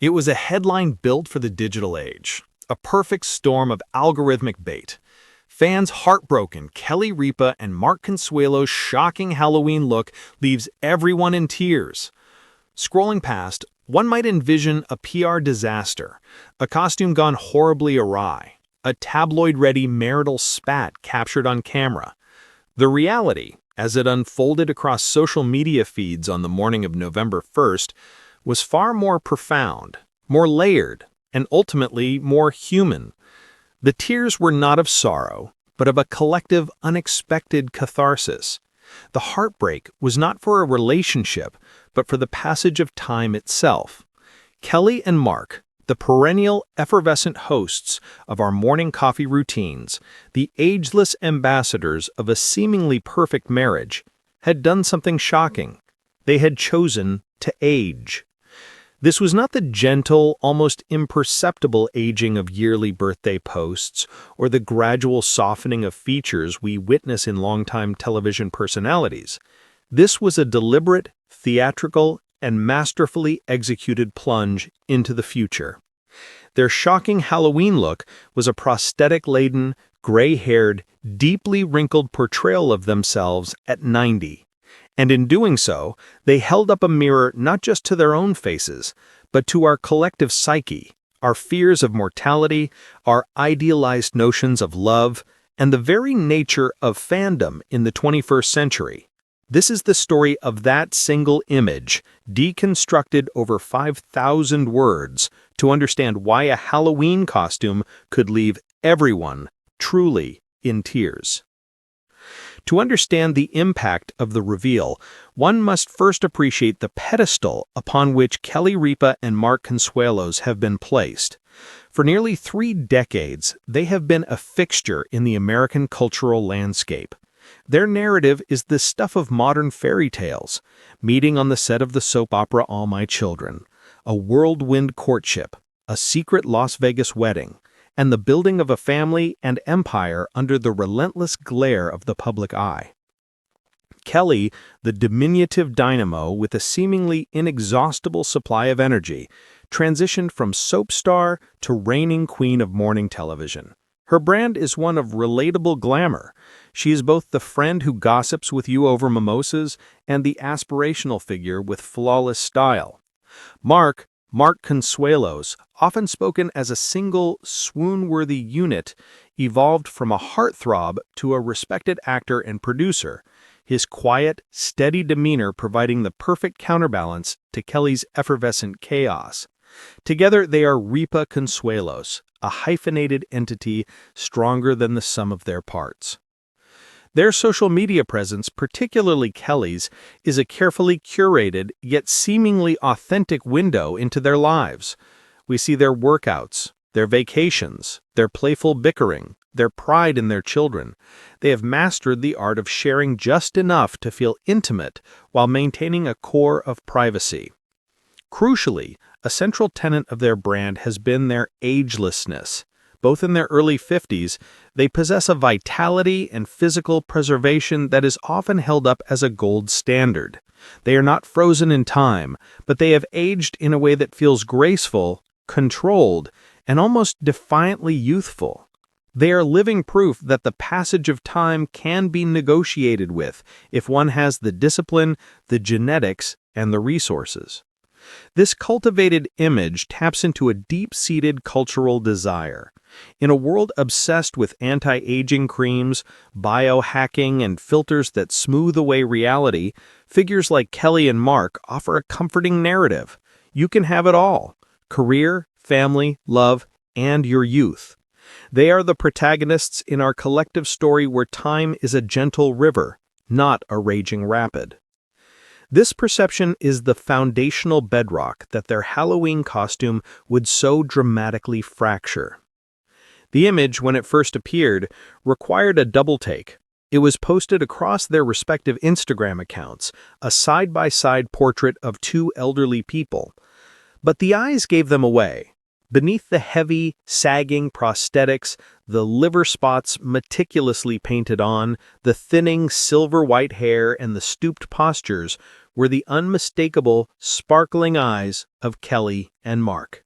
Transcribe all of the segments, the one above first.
It was a headline built for the digital age, a perfect storm of algorithmic bait. Fans heartbroken, Ripa and Mark Consuelos' shocking Halloween look leaves everyone in tears. Scrolling past, one might envision a PR disaster, a costume gone horribly awry, a tabloid-ready marital spat captured on camera. The reality, as it unfolded across social media feeds on the morning of November 1st, was far more profound, more layered, and ultimately more human. The tears were not of sorrow, but of a collective, unexpected catharsis. The heartbreak was not for a relationship, but for the passage of time itself. Kelly and Mark, the perennial, effervescent hosts of our morning coffee routines, the ageless ambassadors of a seemingly perfect marriage, had done something shocking. They had chosen to age. This was not the gentle, almost imperceptible aging of yearly birthday posts or the gradual softening of features we witness in longtime television personalities. This was a deliberate, theatrical, and masterfully executed plunge into the future. Their shocking Halloween look was a prosthetic-laden, gray-haired, deeply wrinkled portrayal of themselves at 90. And in doing so, they held up a mirror not just to their own faces, but to our collective psyche, our fears of mortality, our idealized notions of love, and the very nature of fandom in the 21st century. This is the story of that single image, deconstructed over 5,000 words, to understand why a Halloween costume could leave everyone truly in tears. To understand the impact of the reveal, one must first appreciate the pedestal upon which Ripa and Mark Consuelos have been placed. For nearly 3 decades, they have been a fixture in the American cultural landscape. Their narrative is the stuff of modern fairy tales, meeting on the set of the soap opera All My Children, a whirlwind courtship, a secret Las Vegas wedding, and the building of a family and empire under the relentless glare of the public eye. Kelly, the diminutive dynamo with a seemingly inexhaustible supply of energy, transitioned from soap star to reigning queen of morning television. Her brand is one of relatable glamour. She is both the friend who gossips with you over mimosas and the aspirational figure with flawless style. Mark Consuelos, often spoken as a single, swoon-worthy unit, evolved from a heartthrob to a respected actor and producer, his quiet, steady demeanor providing the perfect counterbalance to Kelly's effervescent chaos. Together they are Ripa Consuelos, a hyphenated entity stronger than the sum of their parts. Their social media presence, particularly Kelly's, is a carefully curated yet seemingly authentic window into their lives. We see their workouts, their vacations, their playful bickering, their pride in their children. They have mastered the art of sharing just enough to feel intimate while maintaining a core of privacy. Crucially, a central tenet of their brand has been their agelessness. Both in their early 50s, they possess a vitality and physical preservation that is often held up as a gold standard. They are not frozen in time, but they have aged in a way that feels graceful, controlled, and almost defiantly youthful. They are living proof that the passage of time can be negotiated with if one has the discipline, the genetics, and the resources. This cultivated image taps into a deep-seated cultural desire. In a world obsessed with anti-aging creams, biohacking, and filters that smooth away reality, figures like Kelly and Mark offer a comforting narrative. You can have it all: career, family, love, and your youth. They are the protagonists in our collective story where time is a gentle river, not a raging rapid. This perception is the foundational bedrock that their Halloween costume would so dramatically fracture. The image, when it first appeared, required a double take. It was posted across their respective Instagram accounts, a side-by-side portrait of 2 elderly people. But the eyes gave them away. Beneath the heavy, sagging prosthetics, the liver spots meticulously painted on, the thinning silver-white hair, and the stooped postures were the unmistakable, sparkling eyes of Kelly and Mark.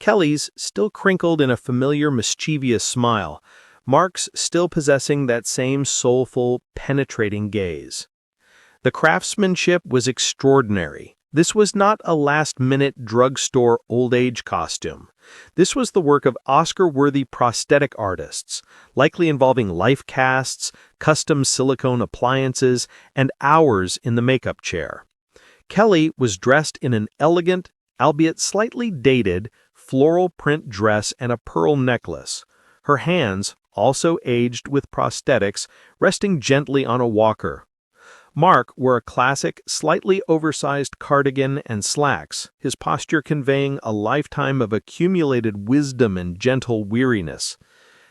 Kelly's still crinkled in a familiar, mischievous smile, Mark's still possessing that same soulful, penetrating gaze. The craftsmanship was extraordinary. This was not a last-minute drugstore old-age costume. This was the work of Oscar-worthy prosthetic artists, likely involving life casts, custom silicone appliances, and hours in the makeup chair. Kelly was dressed in an elegant, albeit slightly dated, floral print dress and a pearl necklace. Her hands, also aged with prosthetics, resting gently on a walker. Mark wore a classic, slightly oversized cardigan and slacks, his posture conveying a lifetime of accumulated wisdom and gentle weariness.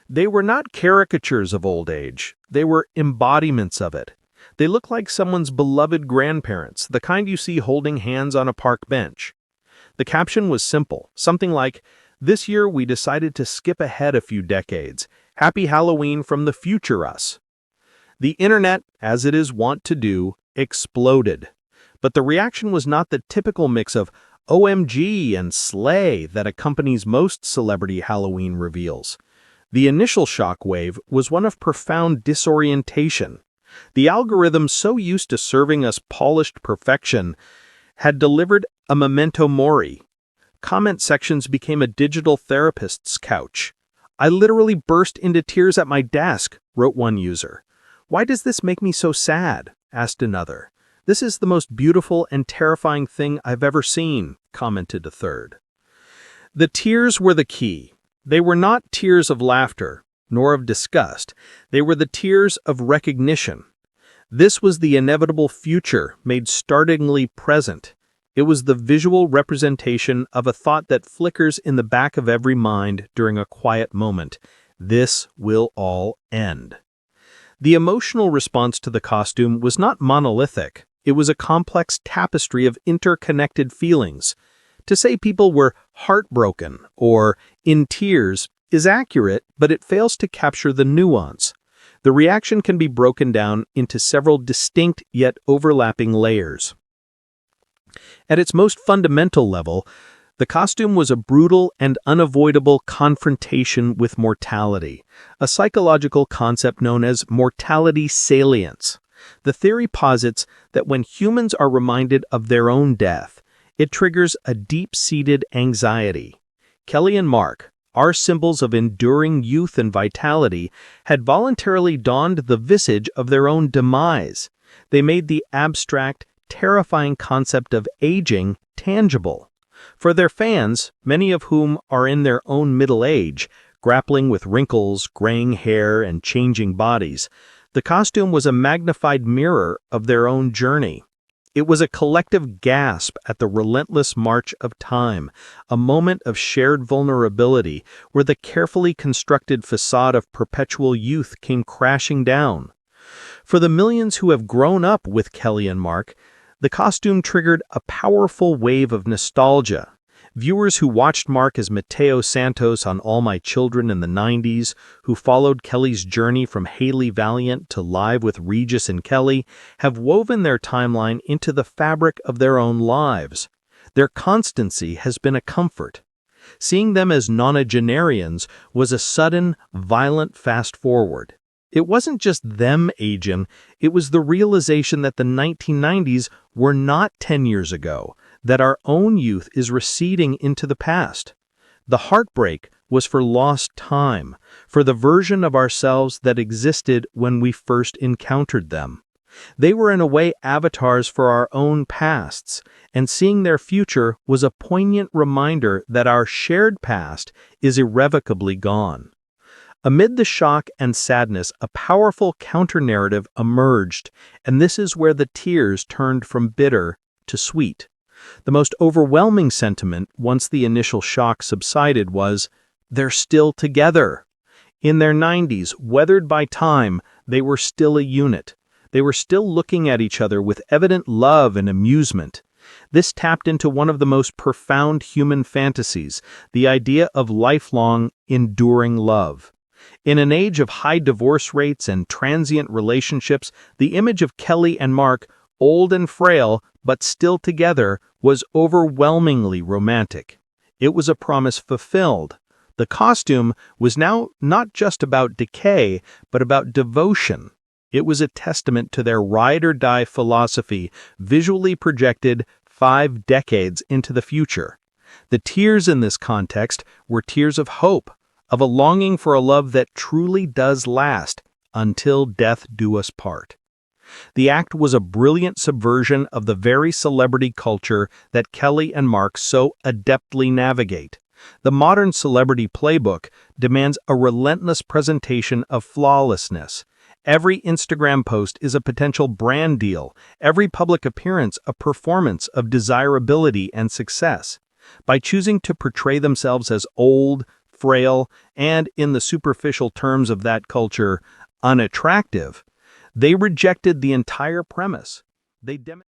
They were not caricatures of old age, they were embodiments of it. They looked like someone's beloved grandparents, the kind you see holding hands on a park bench. The caption was simple, something like, "This year we decided to skip ahead a few decades. Happy Halloween from the future us." The internet, as it is wont to do, exploded. But the reaction was not the typical mix of OMG and slay that accompanies most celebrity Halloween reveals. The initial shockwave was one of profound disorientation. The algorithm, so used to serving us polished perfection, had delivered a memento mori. Comment sections became a digital therapist's couch. "I literally burst into tears at my desk," wrote one user. "Why does this make me so sad?" asked another. "This is the most beautiful and terrifying thing I've ever seen," commented a third. The tears were the key. They were not tears of laughter, nor of disgust. They were the tears of recognition. This was the inevitable future made startlingly present. It was the visual representation of a thought that flickers in the back of every mind during a quiet moment. This will all end. The emotional response to the costume was not monolithic. It was a complex tapestry of interconnected feelings. To say people were heartbroken or in tears is accurate, but it fails to capture the nuance. The reaction can be broken down into several distinct yet overlapping layers. At its most fundamental level, the costume was a brutal and unavoidable confrontation with mortality, a psychological concept known as mortality salience. The theory posits that when humans are reminded of their own death, it triggers a deep-seated anxiety. Kelly and Mark, our symbols of enduring youth and vitality, had voluntarily donned the visage of their own demise. They made the abstract, terrifying concept of aging tangible. For their fans, many of whom are in their own middle age, grappling with wrinkles, graying hair, and changing bodies, the costume was a magnified mirror of their own journey. It was a collective gasp at the relentless march of time, a moment of shared vulnerability where the carefully constructed facade of perpetual youth came crashing down. For the millions who have grown up with Kelly and Mark, the costume triggered a powerful wave of nostalgia. Viewers who watched Mark as Mateo Santos on All My Children in the 90s, who followed Kelly's journey from Haley Valiant to Live with Regis and Kelly, have woven their timeline into the fabric of their own lives. Their constancy has been a comfort. Seeing them as nonagenarians was a sudden, violent fast-forward. It wasn't just them aging, it was the realization that the 1990s were not 10 years ago, that our own youth is receding into the past. The heartbreak was for lost time, for the version of ourselves that existed when we first encountered them. They were in a way avatars for our own pasts, and seeing their future was a poignant reminder that our shared past is irrevocably gone. Amid the shock and sadness, a powerful counter-narrative emerged, and this is where the tears turned from bitter to sweet. The most overwhelming sentiment, once the initial shock subsided, was, "They're still together." In their 90s, weathered by time, they were still a unit. They were still looking at each other with evident love and amusement. This tapped into one of the most profound human fantasies, the idea of lifelong, enduring love. In an age of high divorce rates and transient relationships, the image of Kelly and Mark, old and frail but still together, was overwhelmingly romantic. It was a promise fulfilled. The costume was now not just about decay, but about devotion. It was a testament to their ride-or-die philosophy, visually projected 5 decades into the future. The tears in this context were tears of hope, of a longing for a love that truly does last, until death do us part. The act was a brilliant subversion of the very celebrity culture that Kelly and Mark so adeptly navigate. The modern celebrity playbook demands a relentless presentation of flawlessness. Every Instagram post is a potential brand deal, every public appearance a performance of desirability and success. By choosing to portray themselves as old, frail, and, in the superficial terms of that culture, unattractive, they rejected the entire premise. They